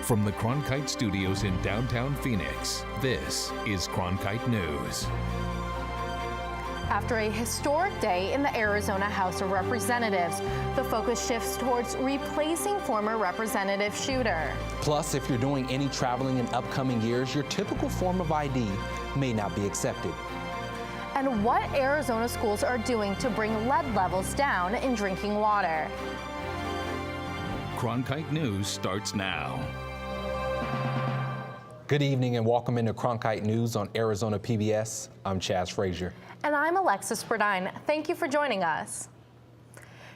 From the Cronkite Studios in downtown Phoenix, this is Cronkite News. After a historic day in the Arizona House of Representatives, the focus shifts towards replacing former Representative Shooter. Plus, if you're doing any traveling in upcoming years, your typical form of ID may not be accepted. And what Arizona schools are doing to bring lead levels down in drinking water. Cronkite News starts now. Good evening and welcome into Cronkite News on Arizona PBS. I'm Chaz Frazier. And I'm Alexis Burdine. Thank you for joining us.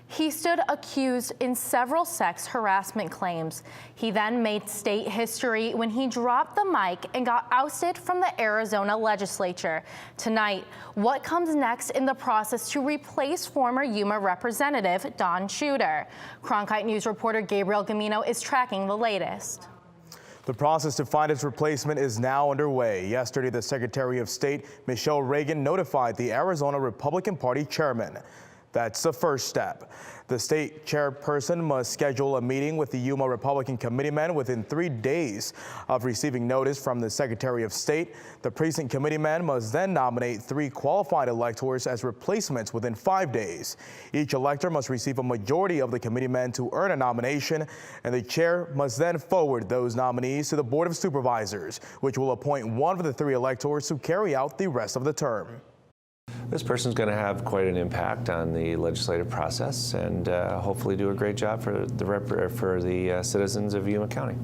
He stood accused in several sex harassment claims. He then made state history when he dropped the mic and got ousted from the Arizona legislature. Tonight, what comes next in the process to replace former Yuma Representative Don Shooter? Cronkite News reporter Gabriel Gamino is tracking the latest. The process to find its replacement is now underway. Yesterday, the Secretary of State, Michelle Reagan, notified the Arizona Republican Party chairman. That's the first step. The state chairperson must schedule a meeting with the Yuma Republican committeeman within 3 days of receiving notice from the Secretary of State. The precinct committeeman must then nominate 3 qualified electors as replacements within 5 days. Each elector must receive a majority of the committeemen to earn a nomination, and the chair must then forward those nominees to the Board of Supervisors, which will appoint one of the 3 electors to carry out the rest of the term. This person's going to have quite an impact on the legislative process and hopefully do a great job for the citizens of Yuma County.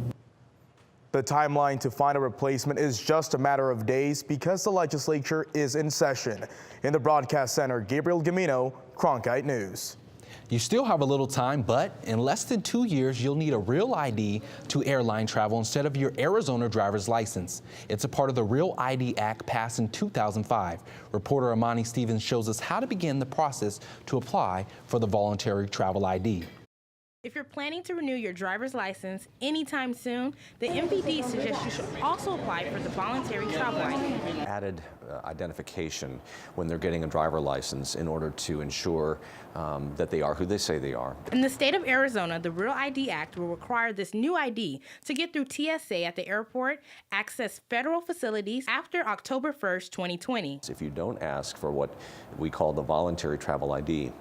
The timeline to find a replacement is just a matter of days because the legislature is in session. In the broadcast center, Gabriel Gamino, Cronkite News. You still have a little time, but in less than 2 years, you'll need a real ID to airline travel instead of your Arizona driver's license. It's a part of the Real ID Act passed in 2005. Reporter Amani Stevens shows us how to begin the process to apply for the Voluntary Travel ID. If you're planning to renew your driver's license anytime soon, the MVD suggests you should also apply for the Voluntary Travel ID. Added identification when they're getting a driver license in order to ensure that they are who they say they are. In the state of Arizona, the Real ID Act will require this new ID to get through TSA at the airport, access federal facilities after October 1st, 2020. If you don't ask for what we call the Voluntary Travel ID,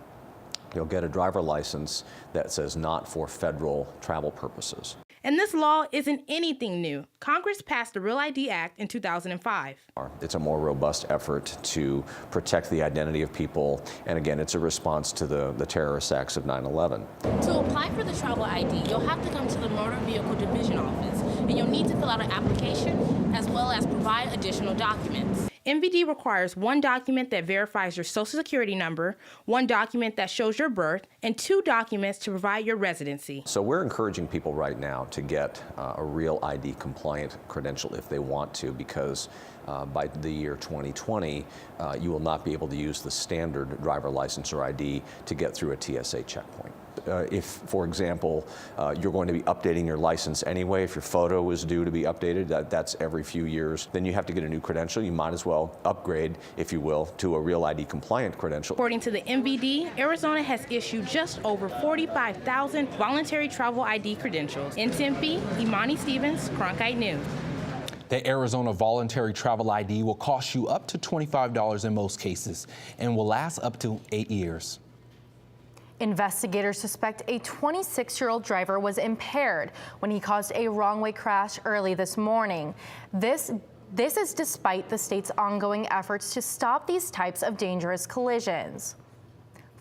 you'll get a driver license that says not for federal travel purposes. And this law isn't anything new. Congress passed the Real ID Act in 2005. It's a more robust effort to protect the identity of people, and again, it's a response to the terrorist acts of 9/11. To apply for the travel ID, you'll have to come to the Motor Vehicle Division office, and you'll need to fill out an application as well as provide additional documents. MVD requires 1 document that verifies your social security number, 1 document that shows your birth, and 2 documents to provide your residency. So we're encouraging people right now to get a Real ID compliant credential if they want to, because by the year 2020, you will not be able to use the standard driver license or ID to get through a TSA checkpoint. If, for example, you're going to be updating your license anyway, if your photo is due to be updated, that's every few years, then you have to get a new credential. You might as well upgrade, if you will, to a Real ID compliant credential. According to the MVD, Arizona has issued just over 45,000 voluntary travel ID credentials. In Tempe, Imani Stevens, Cronkite News. The Arizona Voluntary Travel ID will cost you up to $25 in most cases and will last up to 8 years. Investigators suspect a 26-year-old driver was impaired when he caused a wrong-way crash early this morning. This is despite the state's ongoing efforts to stop these types of dangerous collisions.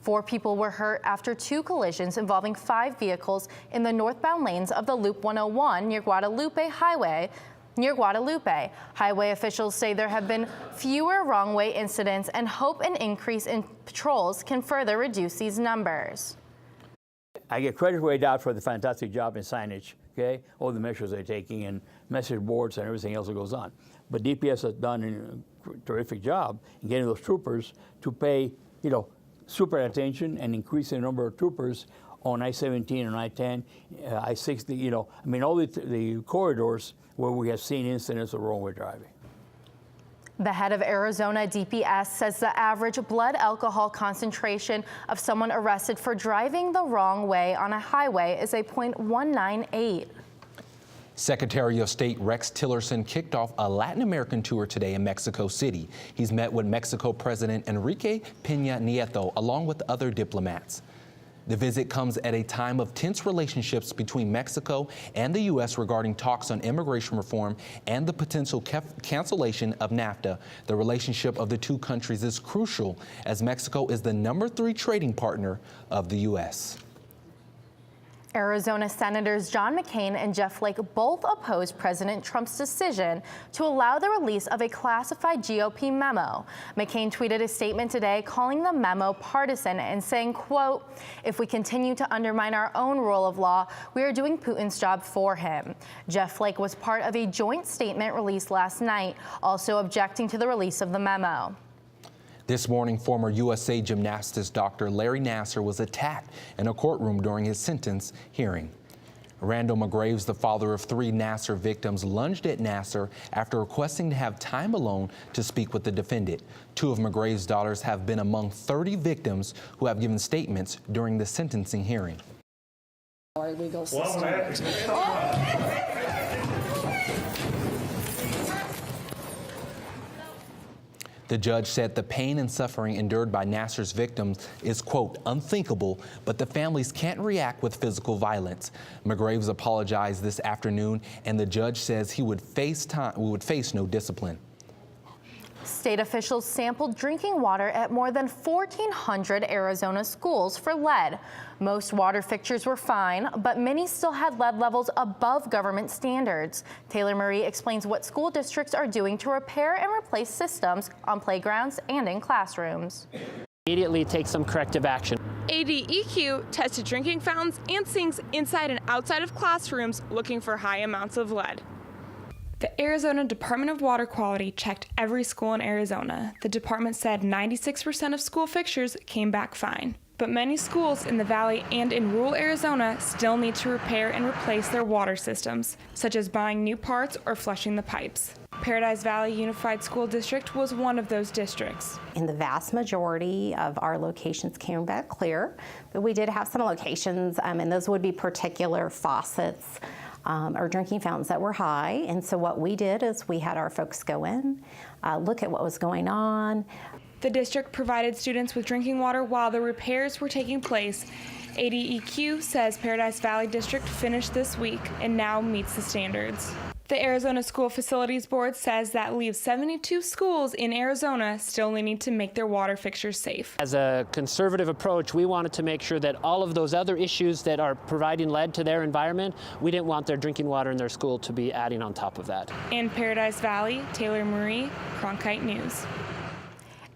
4 people were hurt after 2 collisions involving 5 vehicles in the northbound lanes of the Loop 101 near Guadalupe Highway. Highway officials say there have been fewer wrong-way incidents and hope an increase in patrols can further reduce these numbers. I get credit where it's out for the fantastic job in signage, okay? All the measures they're taking and message boards and everything else that goes on. But DPS has done a terrific job in getting those troopers to pay, super attention and increase the number of troopers on I-17 and I-10, I-60, all the corridors where we have seen incidents of wrong-way driving. The head of Arizona DPS says the average blood alcohol concentration of someone arrested for driving the wrong way on a highway is a .198. Secretary of State Rex Tillerson kicked off a Latin American tour today in Mexico City. He's met with Mexico President Enrique Peña Nieto along with other diplomats. The visit comes at a time of tense relationships between Mexico and the U.S. regarding talks on immigration reform and the potential cancellation of NAFTA. The relationship of the two countries is crucial as Mexico is the #3 trading partner of the U.S. Arizona Senators John McCain and Jeff Flake both opposed President Trump's decision to allow the release of a classified GOP memo. McCain tweeted a statement today calling the memo partisan and saying, quote, "If we continue to undermine our own rule of law, we are doing Putin's job for him." Jeff Flake was part of a joint statement released last night, also objecting to the release of the memo. This morning, former USA gymnastics Dr. Larry Nassar was attacked in a courtroom during his sentence hearing. Randall McGraves, the father of 3 Nassar victims, lunged at Nassar after requesting to have time alone to speak with the defendant. 2 of McGraves' daughters have been among 30 victims who have given statements during the sentencing hearing. Our legal system. The judge said the pain and suffering endured by Nassar's victims is, quote, unthinkable, but the families can't react with physical violence. McGraves apologized this afternoon, and the judge says he would face no discipline. State officials sampled drinking water at more than 1,400 Arizona schools for lead. Most water fixtures were fine, but many still had lead levels above government standards. Taylor Marie explains what school districts are doing to repair and replace systems on playgrounds and in classrooms. Immediately take some corrective action. ADEQ tested drinking fountains and sinks inside and outside of classrooms looking for high amounts of lead. The Arizona Department of Water Quality checked every school in Arizona. The department said 96% of school fixtures came back fine. But many schools in the valley and in rural Arizona still need to repair and replace their water systems, such as buying new parts or flushing the pipes. Paradise Valley Unified School District was one of those districts. In the vast majority of our locations came back clear, but we did have some locations, and those would be particular faucets or drinking fountains that were high. And so what we did is we had our folks go in, look at what was going on. The district provided students with drinking water while the repairs were taking place. ADEQ says Paradise Valley District finished this week and now meets the standards. The Arizona School Facilities Board says that leaves 72 schools in Arizona still need to make their water fixtures safe. As a conservative approach, we wanted to make sure that all of those other issues that are providing lead to their environment, we didn't want their drinking water in their school to be adding on top of that. In Paradise Valley, Taylor Marie, Cronkite News.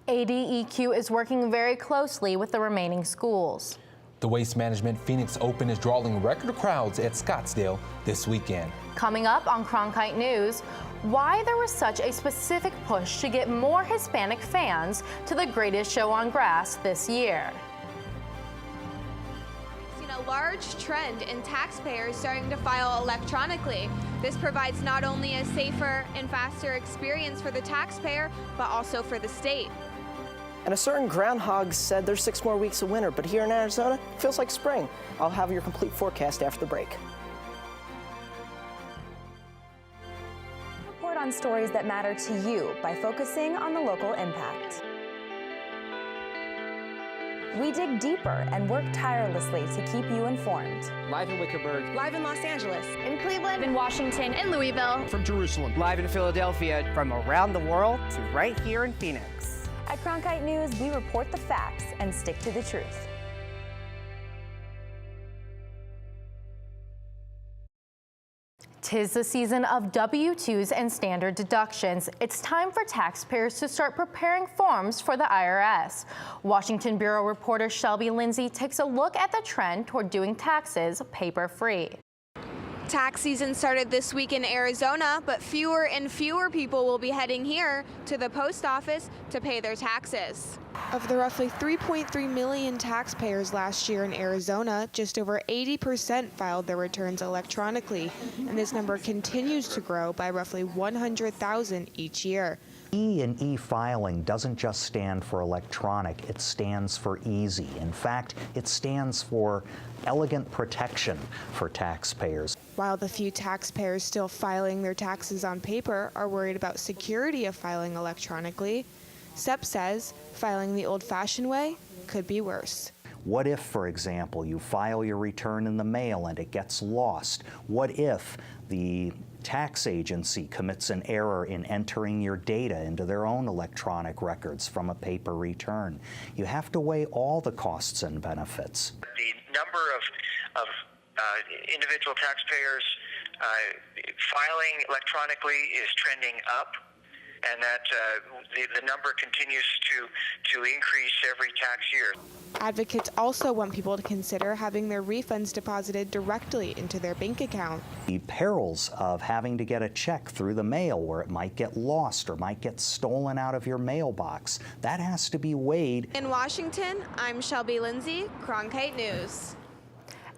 ADEQ is working very closely with the remaining schools. The Waste Management Phoenix Open is drawing record crowds at Scottsdale this weekend. Coming up on Cronkite News, why there was such a specific push to get more Hispanic fans to the greatest show on grass this year. We've seen a large trend in taxpayers starting to file electronically. This provides not only a safer and faster experience for the taxpayer, but also for the state. And a certain groundhog said there's 6 more weeks of winter, but here in Arizona, it feels like spring. I'll have your complete forecast after the break. Report on stories that matter to you by focusing on the local impact. We dig deeper and work tirelessly to keep you informed. Live in Wickerburg. Live in Los Angeles. In Cleveland, in Washington, in Louisville. From Jerusalem. Live in Philadelphia. From around the world to right here in Phoenix. At Cronkite News, we report the facts and stick to the truth. Tis the season of W-2s and standard deductions. It's time for taxpayers to start preparing forms for the IRS. Washington Bureau reporter Shelby Lindsay takes a look at the trend toward doing taxes paper-free. Tax season started this week in Arizona, but fewer and fewer people will be heading here to the post office to pay their taxes. Of the roughly 3.3 million taxpayers last year in Arizona, just over 80% filed their returns electronically, and this number continues to grow by roughly 100,000 each year. E in e-filing doesn't just stand for electronic, it stands for easy. In fact, it stands for elegant protection for taxpayers. While the few taxpayers still filing their taxes on paper are worried about security of filing electronically, SEP says filing the old-fashioned way could be worse. What if, for example, you file your return in the mail and it gets lost? What if the tax agency commits an error in entering your data into their own electronic records from a paper return? You have to weigh all the costs and benefits. The number of individual taxpayers filing electronically is trending up, and that the number continues to increase every tax year. Advocates also want people to consider having their refunds deposited directly into their bank account. The perils of having to get a check through the mail where it might get lost or might get stolen out of your mailbox, that has to be weighed. In Washington, I'm Shelby Lindsay, Cronkite News.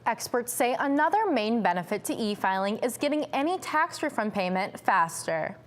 Experts say another main benefit to e-filing is getting any tax refund payment faster.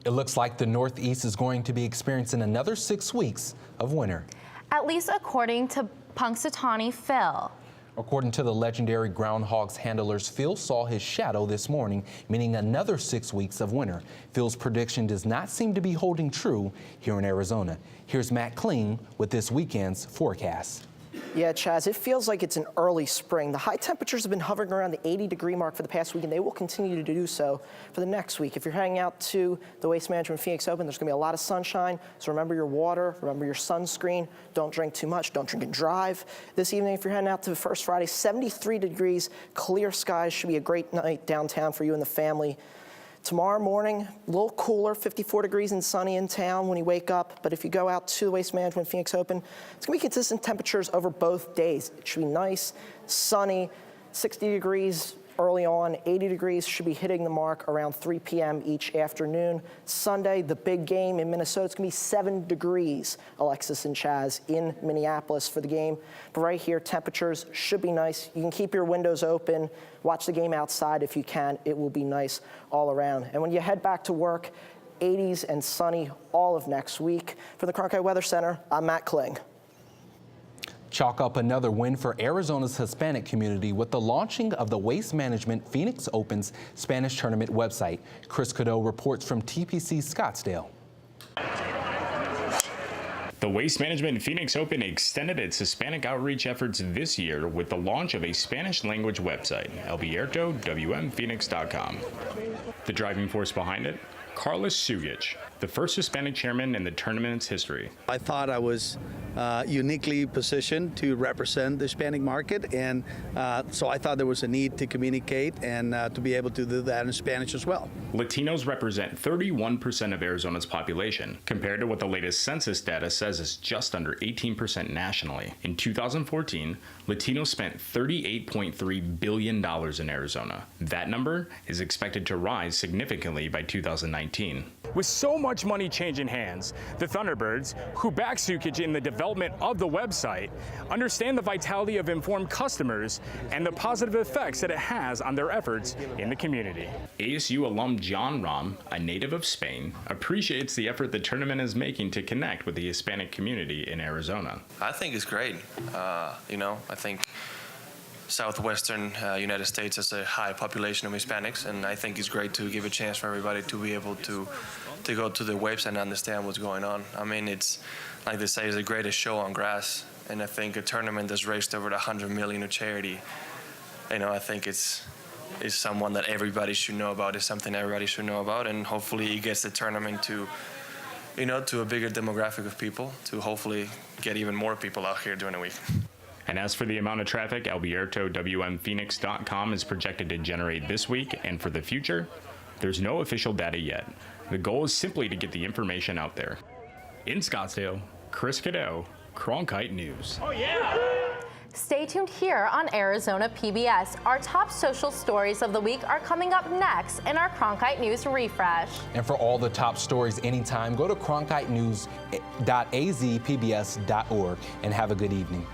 It looks like the Northeast is going to be experiencing another 6 weeks of winter. At least according to Punxsutawney Phil. According to the legendary groundhog's handlers, Phil saw his shadow this morning, meaning another 6 weeks of winter. Phil's prediction does not seem to be holding true here in Arizona. Here's McCain with this weekend's forecast. Yeah, Chaz, it feels like it's an early spring. The high temperatures have been hovering around the 80-degree mark for the past week, and they will continue to do so for the next week. If you're heading out to the Waste Management Phoenix Open, there's going to be a lot of sunshine, so remember your water, remember your sunscreen, don't drink too much, don't drink and drive. This evening, if you're heading out to the First Friday, 73 degrees, clear skies, should be a great night downtown for you and the family. Tomorrow morning, a little cooler, 54 degrees and sunny in town when you wake up. But if you go out to the Waste Management Phoenix Open, it's going to be consistent temperatures over both days. It should be nice, sunny, 60 degrees early on, 80 degrees should be hitting the mark around 3 p.m. each afternoon. Sunday, the big game in Minnesota, it's going to be 7 degrees, Alexis and Chaz, in Minneapolis for the game. But right here, temperatures should be nice. You can keep your windows open, watch the game outside if you can. It will be nice all around. And when you head back to work, 80s and sunny all of next week. For the Cronkite Weather Center, I'm Matt Kling. Chalk up another win for Arizona's Hispanic community with the launching of the Waste Management Phoenix Open's Spanish Tournament website. Chris Cadeau reports from TPC Scottsdale. The Waste Management Phoenix Open extended its Hispanic outreach efforts this year with the launch of a Spanish language website, elbiertowmphoenix.com. The driving force behind it? Carlos Sugic, the first Hispanic chairman in the tournament's history. I thought I was uniquely positioned to represent the Hispanic market, and so I thought there was a need to communicate and to be able to do that in Spanish as well. Latinos represent 31% of Arizona's population, compared to what the latest census data says is just under 18% nationally. In 2014, Latinos spent $38.3 billion in Arizona. That number is expected to rise significantly by 2019. With so much money changing hands, the Thunderbirds, who back Sukic in the development of the website, understand the vitality of informed customers and the positive effects that it has on their efforts in the community. ASU alum John Rahm, a native of Spain, appreciates the effort the tournament is making to connect with the Hispanic community in Arizona. I think it's great. I think southwestern United States has a high population of Hispanics, and I think it's great to give a chance for everybody to be able to go to the website and understand what's going on. I mean, it's like they say, it's the greatest show on grass, and I think a tournament that's raised over $100 million to charity, I think it's someone that everybody should know about. It's something everybody should know about, and hopefully it gets the tournament to a bigger demographic of people, to hopefully get even more people out here during the week. And as for the amount of traffic elbiertowmphoenix.com is projected to generate this week and for the future, there's no official data yet. The goal is simply to get the information out there. In Scottsdale, Chris Cadeau, Cronkite News. Oh, yeah! Stay tuned here on Arizona PBS. Our top social stories of the week are coming up next in our Cronkite News Refresh. And for all the top stories anytime, go to cronkitenews.azpbs.org and have a good evening.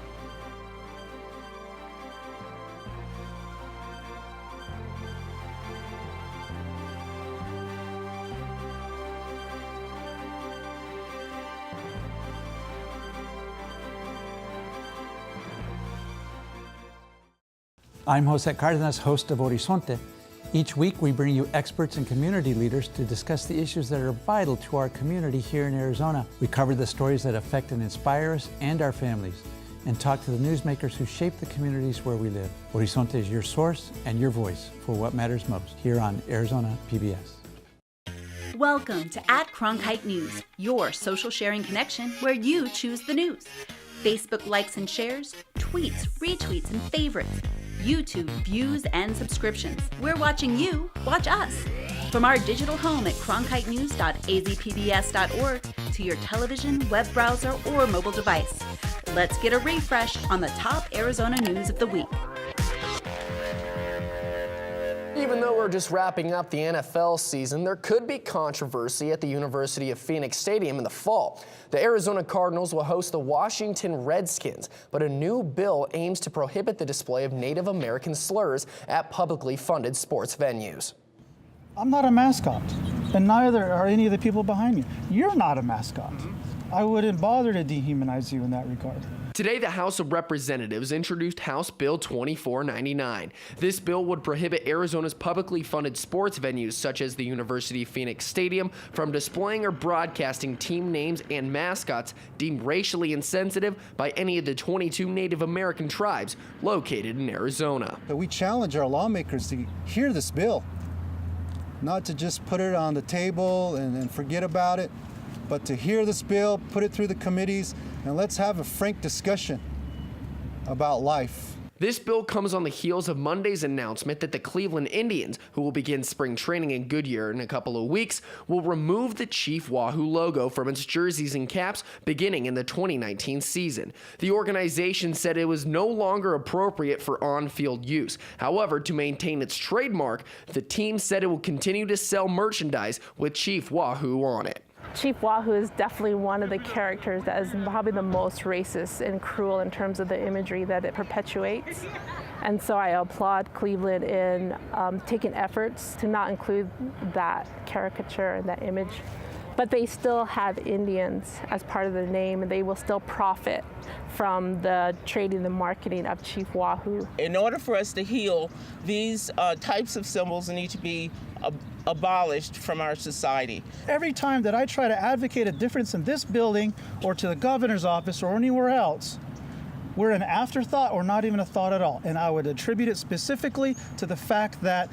I'm Jose Cardenas, host of Horizonte. Each week we bring you experts and community leaders to discuss the issues that are vital to our community here in Arizona. We cover the stories that affect and inspire us and our families, and talk to the newsmakers who shape the communities where we live. Horizonte is your source and your voice for what matters most here on Arizona PBS. Welcome to @Cronkite News, your social sharing connection where you choose the news. Facebook likes and shares, tweets, retweets, and favorites. YouTube views and subscriptions. We're watching you watch us. From our digital home at cronkitenews.azpbs.org to your television, web browser, or mobile device. Let's get a refresh on the top Arizona news of the week. Even though we're just wrapping up the NFL season, there could be controversy at the University of Phoenix Stadium in the fall. The Arizona Cardinals will host the Washington Redskins, but a new bill aims to prohibit the display of Native American slurs at publicly funded sports venues. I'm not a mascot, and neither are any of the people behind you. You're not a mascot. I wouldn't bother to dehumanize you in that regard. Today, the House of Representatives introduced House Bill 2499. This bill would prohibit Arizona's publicly funded sports venues, such as the University of Phoenix Stadium, from displaying or broadcasting team names and mascots deemed racially insensitive by any of the 22 Native American tribes located in Arizona. But we challenge our lawmakers to hear this bill, not to just put it on the table and forget about it, but to hear this bill, put it through the committees, and let's have a frank discussion about life. This bill comes on the heels of Monday's announcement that the Cleveland Indians, who will begin spring training in Goodyear in a couple of weeks, will remove the Chief Wahoo logo from its jerseys and caps beginning in the 2019 season. The organization said it was no longer appropriate for on-field use. However, to maintain its trademark, the team said it will continue to sell merchandise with Chief Wahoo on it. Chief Wahoo is definitely one of the characters that is probably the most racist and cruel in terms of the imagery that it perpetuates. And so I applaud Cleveland in taking efforts to not include that caricature and that image. But they still have Indians as part of the name, and they will still profit from the trading and marketing of Chief Wahoo. In order for us to heal, these types of symbols need to be abolished from our society. Every time that I try to advocate a difference in this building or to the governor's office or anywhere else, we're an afterthought or not even a thought at all. And I would attribute it specifically to the fact that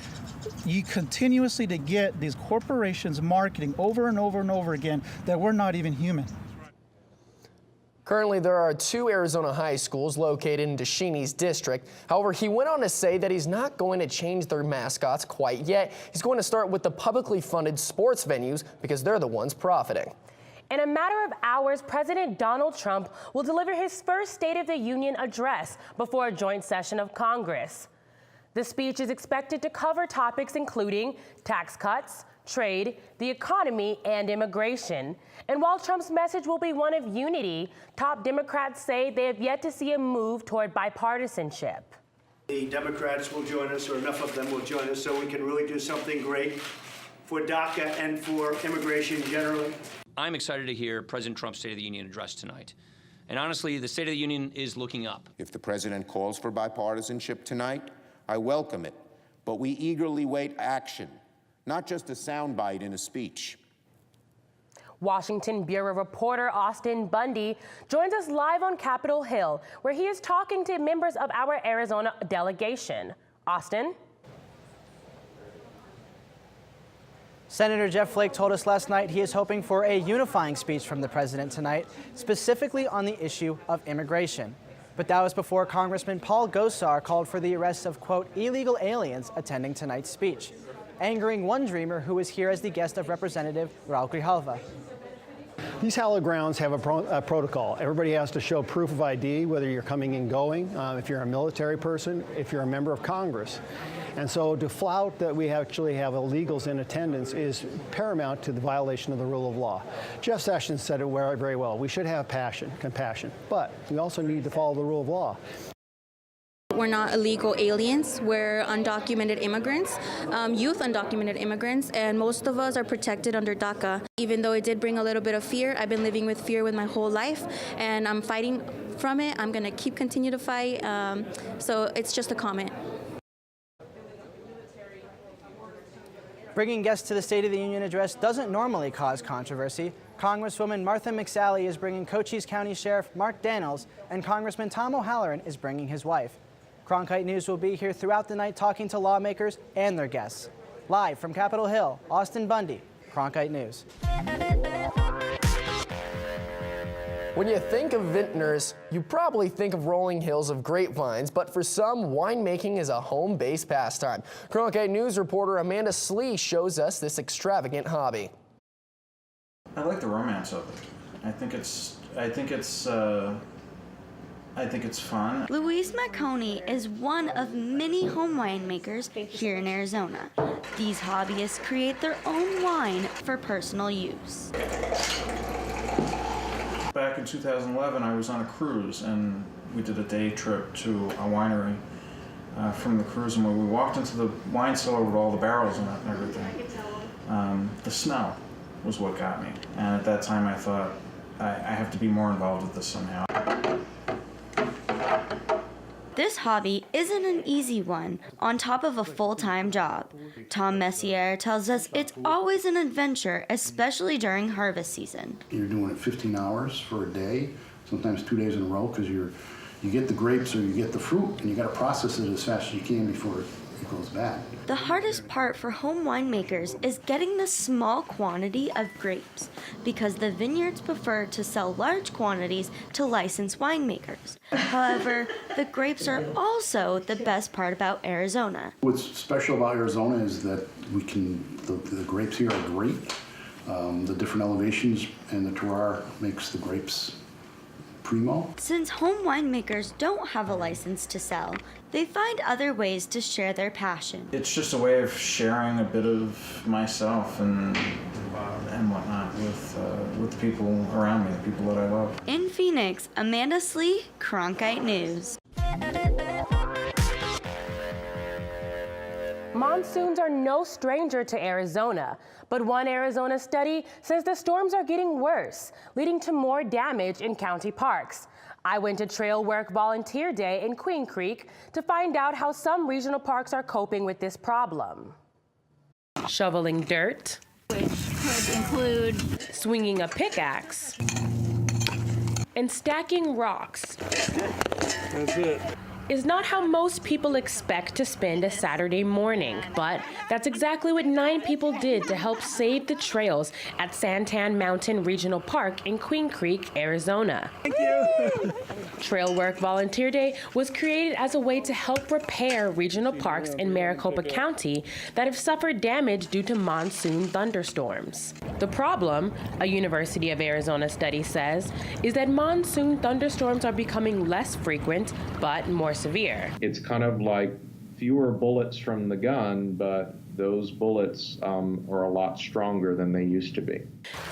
you continuously to get these corporations marketing over and over and over again that we're not even human. Currently, there are 2 Arizona high schools located in DeShaney's district. However, he went on to say that he's not going to change their mascots quite yet. He's going to start with the publicly funded sports venues because they're the ones profiting. In a matter of hours, President Donald Trump will deliver his first State of the Union address before a joint session of Congress. The speech is expected to cover topics including tax cuts, trade, the economy, and immigration. And while Trump's message will be one of unity, top Democrats say they have yet to see a move toward bipartisanship. The Democrats will join us, or enough of them will join us, so we can really do something great for DACA and for immigration generally. I'm excited to hear President Trump's State of the Union address tonight. And honestly, the State of the Union is looking up. If the president calls for bipartisanship tonight, I welcome it. But we eagerly wait action, not just a soundbite in a speech. Washington Bureau reporter Austin Bundy joins us live on Capitol Hill, where he is talking to members of our Arizona delegation. Austin? Senator Jeff Flake told us last night he is hoping for a unifying speech from the president tonight, specifically on the issue of immigration. But that was before Congressman Paul Gosar called for the arrest of, quote, illegal aliens attending tonight's speech, angering one dreamer who was here as the guest of Representative Raul Grijalva. These hallowed grounds have a protocol. Everybody has to show proof of ID, whether you're coming and going, if you're a military person, if you're a member of Congress. And so to flout that we actually have illegals in attendance is paramount to the violation of the rule of law. Jeff Sessions said it very well. We should have compassion, but we also need to follow the rule of law. We're not illegal aliens, we're undocumented immigrants, youth undocumented immigrants, and most of us are protected under DACA. Even though it did bring a little bit of fear, I've been living with fear with my whole life, and I'm fighting from it. I'm gonna continue to fight, so it's just a comment. Bringing guests to the State of the Union address doesn't normally cause controversy. Congresswoman Martha McSally is bringing Cochise County Sheriff Mark Daniels, and Congressman Tom O'Halloran is bringing his wife. Cronkite News will be here throughout the night talking to lawmakers and their guests. Live from Capitol Hill, Austin Bundy, Cronkite News. When you think of vintners, you probably think of rolling hills of grapevines, but for some, winemaking is a home-based pastime. Cronkite News reporter Amanda Slee shows us this extravagant hobby. I like the romance of it. I think it's fun. Louise McConey is one of many home winemakers here in Arizona. These hobbyists create their own wine for personal use. Back in 2011, I was on a cruise, and we did a day trip to a winery from the cruise, and when we walked into the wine cellar with all the barrels in it and everything, the smell was what got me. And at that time, I thought, I have to be more involved with this somehow. This hobby isn't an easy one on top of a full-time job. Tom Messier tells us it's always an adventure, especially during harvest season. You're doing it 15 hours for a day, sometimes 2 days in a row, because you get the grapes or you get the fruit, and you got to process it as fast as you can before it goes bad. The hardest part for home winemakers is getting the small quantity of grapes, because the vineyards prefer to sell large quantities to licensed winemakers. However, the grapes are also the best part about Arizona. What's special about Arizona is that the grapes here are great. The different elevations and the terroir makes the grapes primo. Since home winemakers don't have a license to sell, they find other ways to share their passion. It's just a way of sharing a bit of myself and whatnot with the people around me, the people that I love. In Phoenix, Amanda Slee, Cronkite News. Monsoons are no stranger to Arizona, but one Arizona study says the storms are getting worse, leading to more damage in county parks. I went to Trail Work Volunteer Day in Queen Creek to find out how some regional parks are coping with this problem. Shoveling dirt, Which could include swinging a pickaxe, and stacking rocks. That's it. Is not how most people expect to spend a Saturday morning, but that's exactly what 9 people did to help save the trails at Santan Mountain Regional Park in Queen Creek, Arizona. Thank you. Trail Work Volunteer Day was created as a way to help repair regional parks in Maricopa County that have suffered damage due to monsoon thunderstorms. The problem, a University of Arizona study says, is that monsoon thunderstorms are becoming less frequent but more severe. It's kind of like fewer bullets from the gun, but those bullets are a lot stronger than they used to be.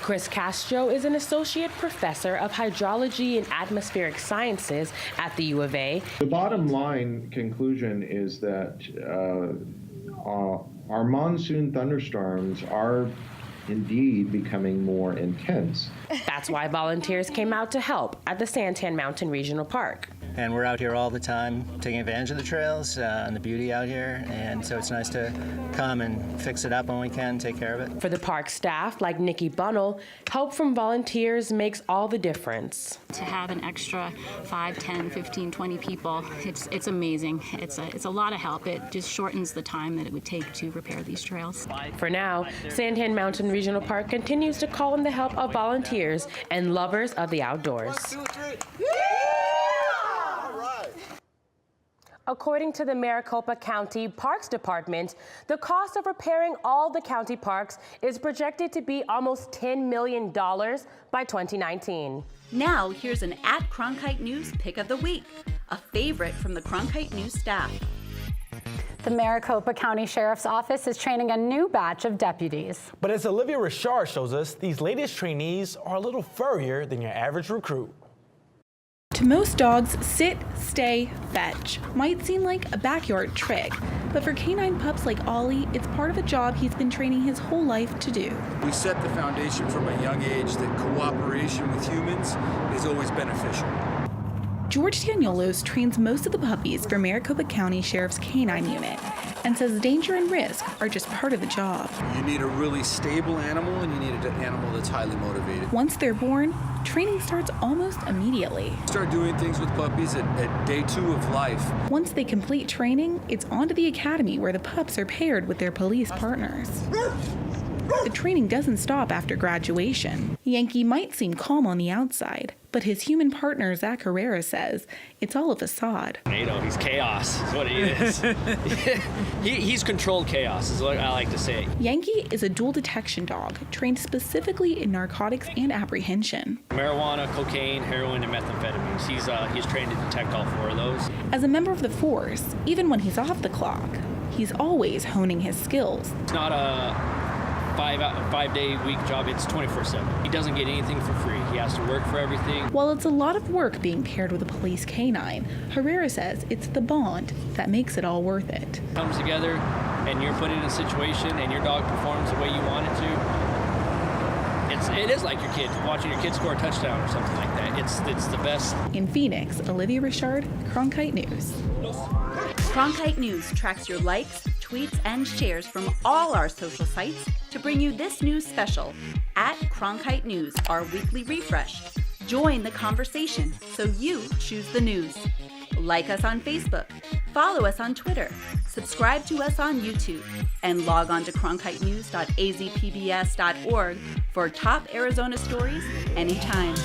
Chris Castro is an associate professor of hydrology and atmospheric sciences at the U of A. The bottom line conclusion is that our monsoon thunderstorms are indeed becoming more intense. That's why volunteers came out to help at the Santan Mountain Regional Park. And we're out here all the time taking advantage of the trails and the beauty out here, and so it's nice to come and fix it up when we can, take care of it. For the park staff, like Nikki Bunnell, help from volunteers makes all the difference. To have an extra 5, 10, 15, 20 people, it's amazing. It's a lot of help. It just shortens the time that it would take to repair these trails. For now, Santan Mountain Regional Park continues to call on the help of volunteers and lovers of the outdoors. 1, 2, 3. According to the Maricopa County Parks Department, the cost of repairing all the county parks is projected to be almost $10 million by 2019. Now, here's an @Cronkite News pick of the week, a favorite from the Cronkite News staff. The Maricopa County Sheriff's Office is training a new batch of deputies. But as Olivia Richard shows us, these latest trainees are a little furrier than your average recruit. To most dogs, sit, stay, fetch might seem like a backyard trick, but for canine pups like Ollie, it's part of a job he's been training his whole life to do. We set the foundation from a young age that cooperation with humans is always beneficial. George Danielos trains most of the puppies for Maricopa County Sheriff's Canine Unit. and says danger and risk are just part of the job. You need a really stable animal, and you need an animal that's highly motivated. Once they're born, training starts almost immediately. Start doing things with puppies at day 2 of life. Once they complete training, it's on to the academy where the pups are paired with their police partners. The training doesn't stop after graduation. Yankee might seem calm on the outside, but his human partner, Zach Herrera, says it's all a facade. He's chaos, is what he is. He's controlled chaos, is what I like to say. Yankee is a dual detection dog, trained specifically in narcotics and apprehension. Marijuana, cocaine, heroin, and methamphetamines. He's trained to detect all 4 of those. As a member of the force, even when he's off the clock, he's always honing his skills. It's not a 5-day-week job, it's 24/7. He doesn't get anything for free. He has to work for everything. While it's a lot of work being paired with a police canine, Herrera says it's the bond that makes it all worth it. Comes together and you're put in a situation and your dog performs the way you want it to. It is like your kid, watching your kid score a touchdown or something like that. It's the best. In Phoenix, Olivia Richard, Cronkite News. Cronkite News tracks your likes, tweets, and shares from all our social sites to bring you this news special. At Cronkite News, our weekly refresh. Join the conversation so you choose the news. Like us on Facebook, follow us on Twitter, subscribe to us on YouTube, and log on to cronkitenews.azpbs.org for top Arizona stories anytime.